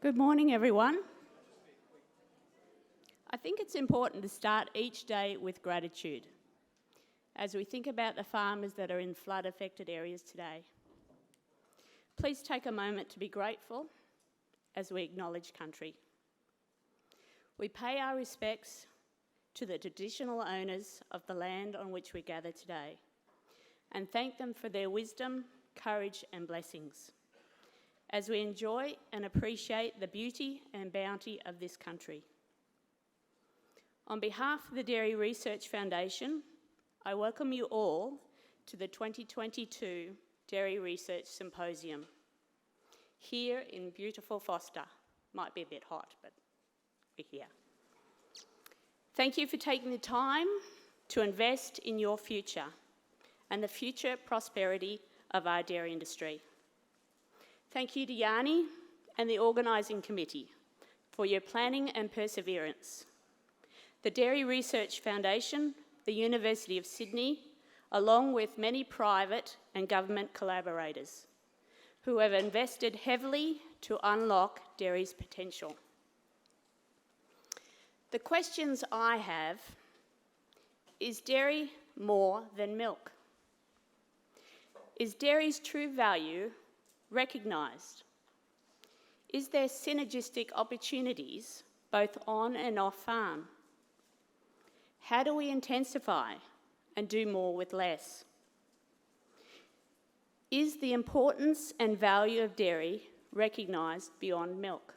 Good morning, everyone. I think it's important to start each day with gratitude as we think about the farmers that are in flood-affected areas today. Please take a moment to be grateful as we acknowledge country. We pay our respects to the traditional owners of the land on which we gather today and thank them for their wisdom, courage and blessings as we enjoy and appreciate the beauty and bounty of this country. On behalf of the Dairy Research Foundation, I welcome you all to the 2022 Dairy Research Symposium here in beautiful Foster. Might be a bit hot, but we're here. Thank you for taking the time to invest in your future and the future prosperity of our dairy industry. Thank you to Yanni and the organising committee for your planning and perseverance. The Dairy Research Foundation, the University of Sydney, along with many private and government collaborators who have invested heavily to unlock dairy's potential. The questions I have: is dairy more than milk? Is dairy's true value recognised? Is there synergistic opportunities both on and off farm? How do we intensify and do more with less? Is the importance and value of dairy recognised beyond milk?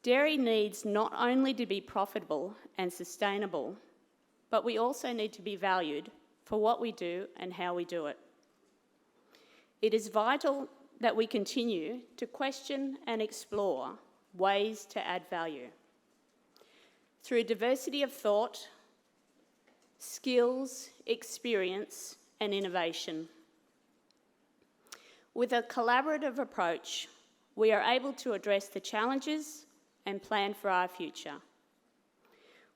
Dairy needs not only to be profitable and sustainable, but we also need to be valued for what we do and how we do it. It is vital that we continue to question and explore ways to add value through diversity of thought, skills, experience, and innovation. With a collaborative approach, we are able to address the challenges and plan for our future,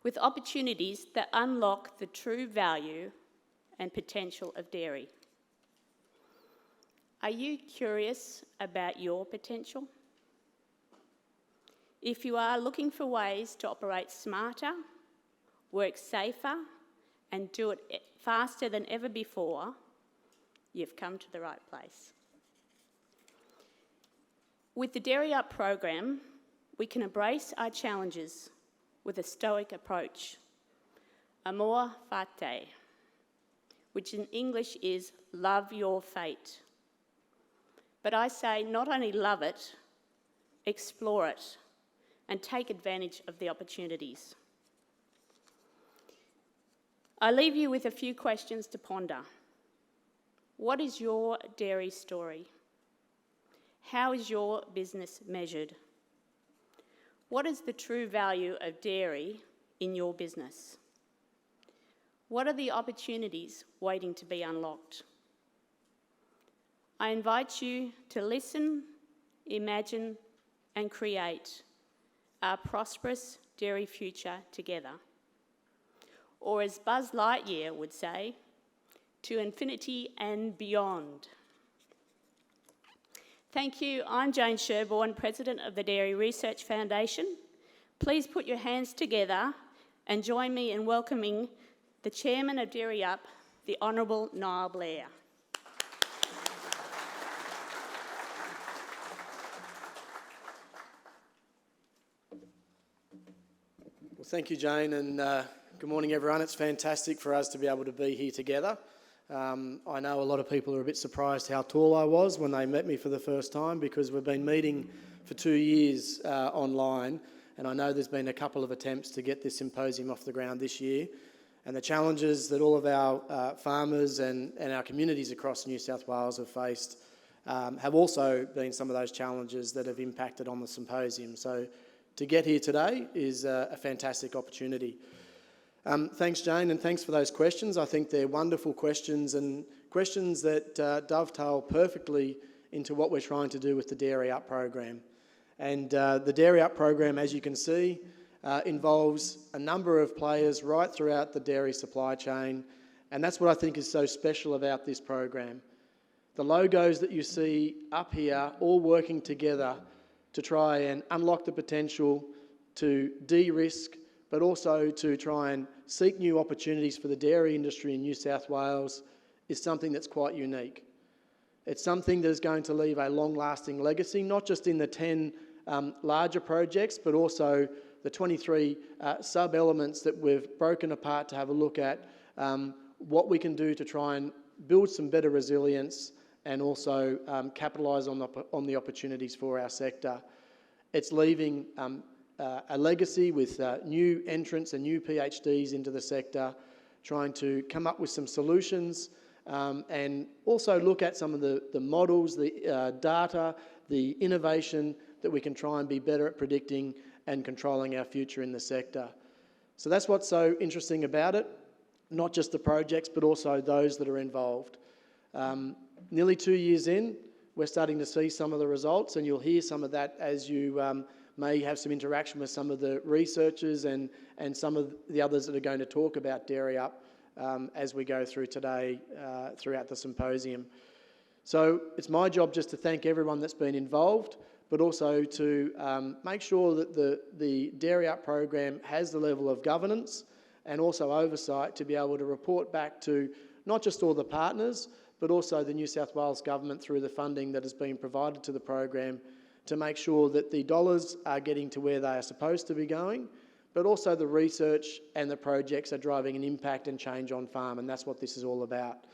with opportunities that unlock the true value and potential of dairy. Are you curious about your potential? If you are looking for ways to operate smarter, work safer, and do it faster than ever before, you've come to the right place. With the Dairy Up program, we can embrace our challenges with a stoic approach, amor fati, which in English is love your fate. But I say not only love it, explore it, and take advantage of the opportunities. I leave you with a few questions to ponder. What is your dairy story? How is your business measured? What is the true value of dairy in your business? What are the opportunities waiting to be unlocked? I invite you to listen, imagine, and create our prosperous dairy future together. Or as Buzz Lightyear would say, to infinity and beyond. Thank you. I'm Jane Sherborne, President of the Dairy Research Foundation. Please put your hands together and join me in welcoming the Chairman of Dairy Up, the Honourable Niall Blair. Well, thank you, Jane, and good morning, everyone. It's fantastic for us to be able to be here together. I know a lot of people are a bit surprised how tall I was when they met me for the first time, because we've been meeting for 2 years online, and I know there's been a couple of attempts to get this symposium off the ground this year, and the challenges that all of our farmers and our communities across New South Wales have faced have also been some of those challenges that have impacted on the symposium. So to get here today is a fantastic opportunity. Thanks, Jane, and thanks for those questions. I think they're wonderful questions, and questions that dovetail perfectly into what we're trying to do with the Dairy Up program. And the Dairy Up program, as you can see, involves a number of players right throughout the dairy supply chain, and that's what I think is so special about this program. The logos that you see up here all working together to try and unlock the potential to de-risk, but also to try and seek new opportunities for the dairy industry in New South Wales is something that's quite unique. It's something that is going to leave a long-lasting legacy, not just in the 10 larger projects, but also the 23 sub-elements that we've broken apart to have a look at what we can do to try and build some better resilience and also capitalise on the opportunities for our sector. It's leaving a legacy with new entrants and new PhDs into the sector, trying to come up with some solutions and also look at some of the models, the data, the innovation that we can try and be better at predicting and controlling our future in the sector. So that's what's so interesting about it, not just the projects, but also those that are involved. Nearly 2 years in, we're starting to see some of the results, and you'll hear some of that as you may have some interaction with some of the researchers and some of the others that are going to talk about Dairy Up as we go through today throughout the symposium. So it's my job just to thank everyone that's been involved, but also to make sure that the Dairy Up program has the level of governance and also oversight to be able to report back to not just all the partners, but also the New South Wales Government through the funding that has been provided to the program to make sure that the dollars are getting to where they are supposed to be going, but also the research and the projects are driving an impact and change on farm, and that's what this is all about.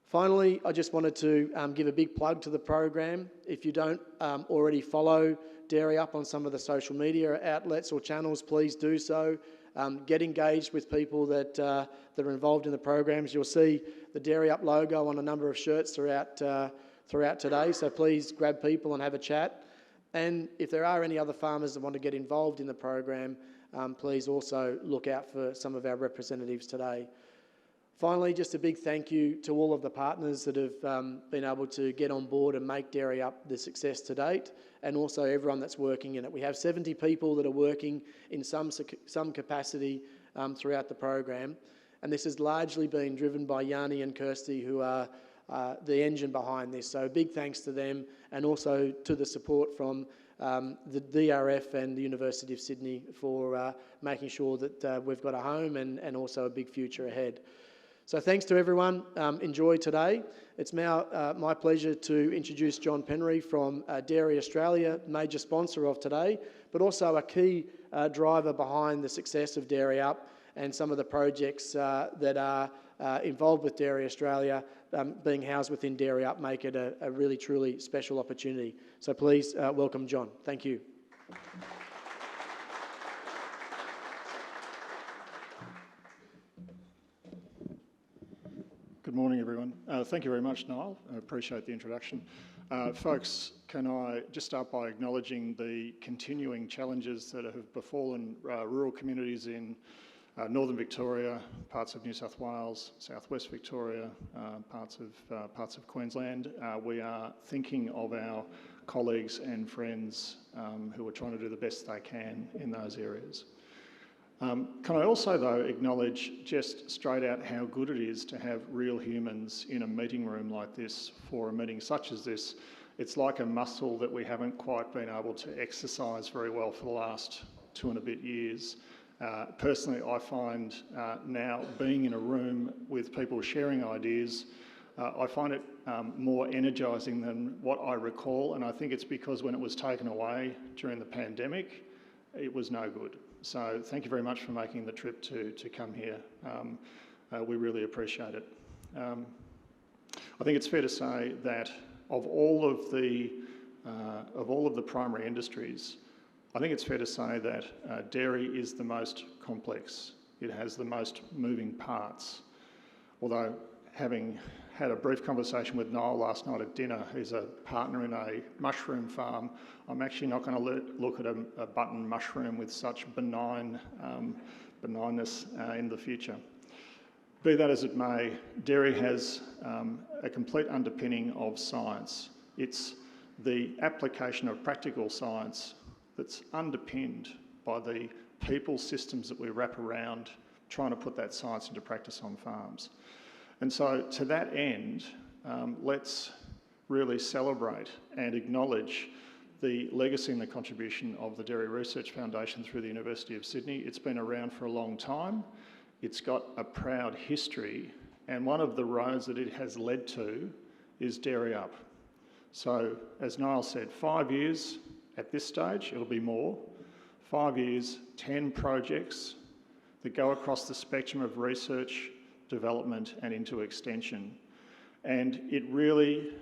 Finally, I just wanted to give a big plug to the program. If you don't already follow Dairy Up on some of the social media outlets or channels, please do so. Get engaged with people that are involved in the programs. You'll see the Dairy Up logo on a number of shirts throughout today, so please grab people and have a chat. And if there are any other farmers that want to get involved in the program, please also look out for some of our representatives today. Finally, just a big thank you to all of the partners that have been able to get on board and make Dairy Up the success to date, and also everyone that's working in it. We have 70 people that are working in some capacity throughout the program, and this has largely been driven by Yanni and Kirsty, who are the engine behind this. So big thanks to them, and also to the support from the DRF and the University of Sydney for making sure that we've got a home and also a big future ahead. So thanks to everyone. Enjoy today. It's now my pleasure to introduce John Penry from Dairy Australia, major sponsor of today, but also a key driver behind the success of Dairy Up and some of the projects that are involved with Dairy Australia being housed within Dairy Up make it a really, truly special opportunity. So please welcome John. Thank you. Good morning, everyone. Thank you very much, Niall. I appreciate the introduction. Folks, can I just start by acknowledging the continuing challenges that have befallen rural communities in Northern Victoria, parts of New South Wales, Southwest Victoria, parts of Queensland. We are thinking of our colleagues and friends who are trying to do the best they can in those areas. Can I also, though, acknowledge just straight out how good it is to have real humans in a meeting room like this for a meeting such as this. It's like a muscle that we haven't quite been able to exercise very well for the last 2 and a bit years. Personally, I find now being in a room with people sharing ideas, I find it more energising than what I recall, and I think it's because when it was taken away during the pandemic, it was no good. So thank you very much for making the trip to come here. We really appreciate it. I think it's fair to say that of all of the primary industries, I think it's fair to say that dairy is the most complex. It has the most moving parts. Although, having had a brief conversation with Niall last night at dinner, who's a partner in a mushroom farm, I'm actually not going to look at a button mushroom with such benignness in the future. Be that as it may, dairy has a complete underpinning of science. It's the application of practical science that's underpinned by the people systems that we wrap around trying to put that science into practice on farms. And so to that end, let's really celebrate and acknowledge the legacy and the contribution of the Dairy Research Foundation through the University of Sydney. It's been around for a long time. It's got a proud history, and one of the roads that it has led to is Dairy Up. So, as Niall said, 5 years at this stage, it'll be more. 5 years, 10 projects that go across the spectrum of research, development and into extension. And it really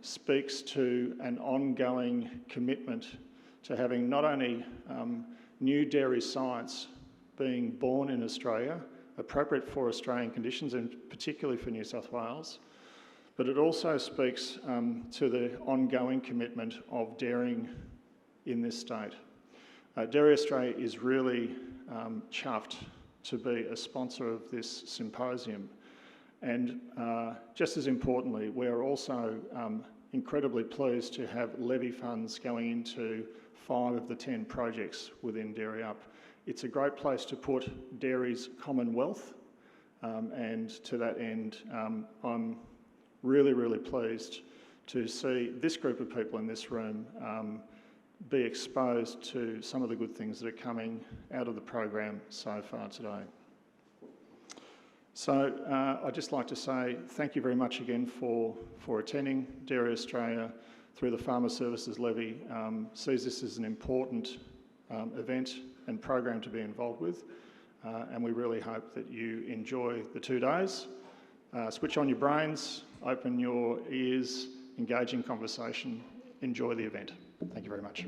speaks to an ongoing commitment to having not only new dairy science being born in Australia, appropriate for Australian conditions and particularly for New South Wales, but it also speaks to the ongoing commitment of dairying in this state. Dairy Australia is really chuffed to be a sponsor of this symposium. And just as importantly, we're also incredibly pleased to have levy funds going into 5 of the 10 projects within Dairy Up. It's a great place to put dairy's common wealth, and to that end, I'm really, really pleased to see this group of people in this room be exposed to some of the good things that are coming out of the program so far today. So I'd just like to say thank you very much again for attending. Dairy Australia, through the Farmer Services Levy, sees this as an important event and program to be involved with, and we really hope that you enjoy the 2 days. Switch on your brains, open your ears, engage in conversation, enjoy the event. Thank you very much.